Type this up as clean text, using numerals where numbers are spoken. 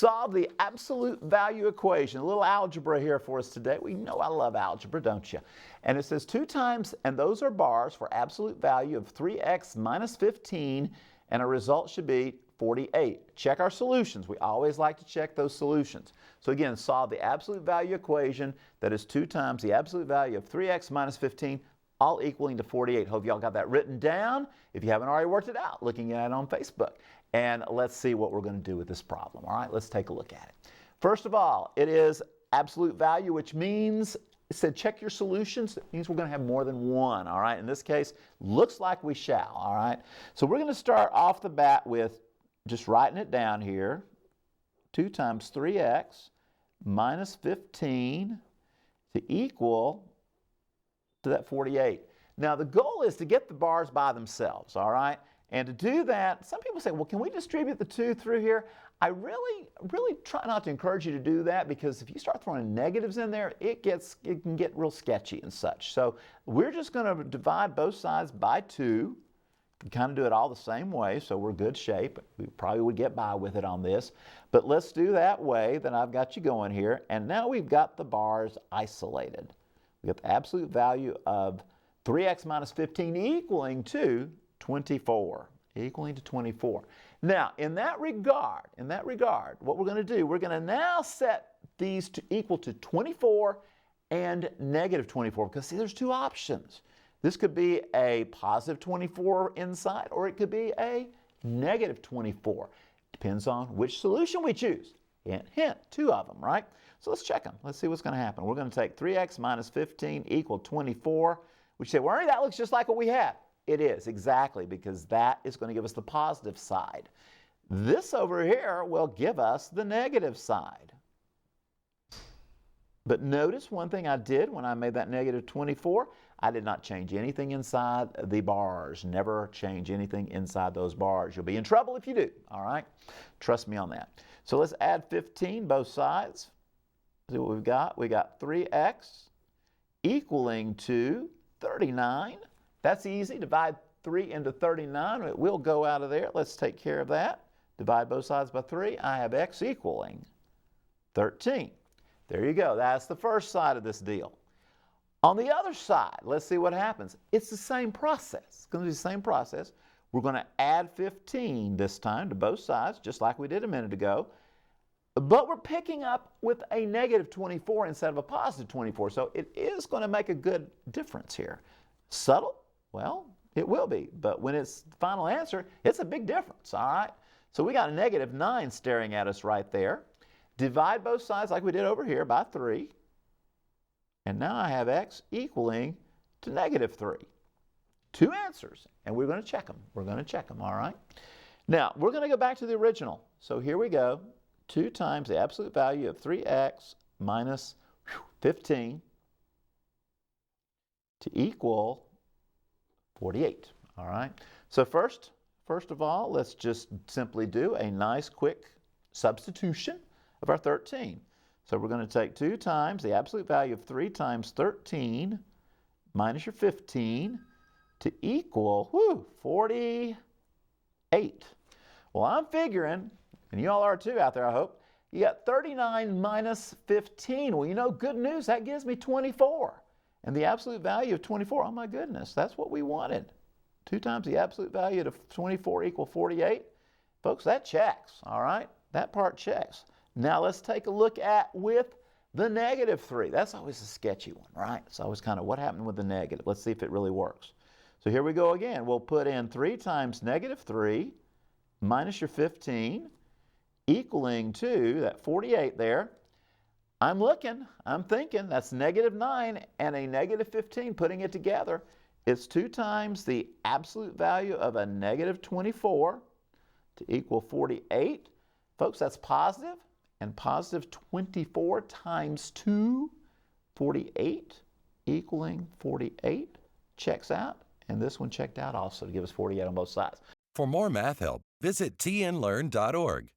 solve the absolute value equation. A little algebra here for us today. We know I love algebra, don't you? And it says 2 times, and those are bars, for absolute value of 3x minus 15, and our result should be 48. Check our solutions. We always like to check those solutions. So again, solve the absolute value equation that is 2 times the absolute value of 3x minus 15, all equaling to 48. Hope y'all got that written down. If you haven't already worked it out, looking at it on Facebook. And let's see what we're going to do with this problem. All right, let's take a look at it. First of all, it is absolute value, which means, it said check your solutions. It means we're going to have more than one. All right, in this case, looks like we shall. All right, so we're going to start off the bat with just writing it down here. 2 times 3x minus 15 to equal to that 48. Now the goal is to get the bars by themselves, all right? And to do that, some people say, well, can we distribute the 2 through here? I really try not to encourage you to do that, because if you start throwing negatives in there, it can get real sketchy and such. So we're just going to divide both sides by 2. We kind of do it all the same way, so we're good shape. We probably would get by with it on this. But let's do that way that I've got you going here. And now we've got the bars isolated. We got the absolute value of 3x minus 15 equaling to 24. Equaling to 24. Now, in that regard, what we're going to do, we're going to now set these to equal to 24 and negative 24, because see, there's 2 options. This could be a positive 24 inside, or it could be a negative 24. Depends on which solution we choose. Hint, hint, 2 of them, right? So let's check them. Let's see what's going to happen. We're going to take 3x minus 15 equal 24. We say, well, Ernie, that looks just like what we had. It is, exactly, because that is going to give us the positive side. This over here will give us the negative side. But notice one thing I did when I made that negative 24, I did not change anything inside the bars. Never change anything inside those bars. You'll be in trouble if you do, all right? Trust me on that. So let's add 15 both sides. See what we've got. We got 3x equaling to 39. That's easy. Divide 3 into 39. It will go out of there. Let's take care of that. Divide both sides by 3. I have x equaling 13. There you go. That's the first side of this deal. On the other side, let's see what happens. It's the same process. It's going to be the same process. We're going to add 15 this time to both sides, just like we did a minute ago. But we're picking up with a negative 24 instead of a positive 24. So it is going to make a good difference here. Subtle? Well, it will be. But when it's the final answer, it's a big difference, all right? So we got a negative 9 staring at us right there. Divide both sides like we did over here by 3. And now I have x equaling to negative 3. 2 answers, and we're going to check them. We're going to check them, all right? Now, we're going to go back to the original. So here we go. 2 times the absolute value of 3x minus 15 to equal 48, all right? So first of all, let's just simply do a nice quick substitution of our 13. So we're going to take 2 times the absolute value of 3 times 13 minus your 15 to equal 48. Well, I'm figuring, and you all are too out there, I hope, you got 39 minus 15. Well, you know, good news, that gives me 24. And the absolute value of 24, oh my goodness, that's what we wanted. 2 times the absolute value of 24 equal 48. Folks, that checks, all right? That part checks. Now let's take a look at with the negative 3. That's always a sketchy one, right? It's always kind of what happened with the negative. Let's see if it really works. So here we go again. We'll put in 3 times negative 3 minus your 15 equaling to that 48 there. I'm thinking that's negative 9 and a negative 15, putting it together. It's 2 times the absolute value of a negative 24 to equal 48. Folks, that's positive, and positive 24 times 2, 48, equaling 48, checks out. And this one checked out also to give us 48 on both sides. For more math help, visit TNLearn.org.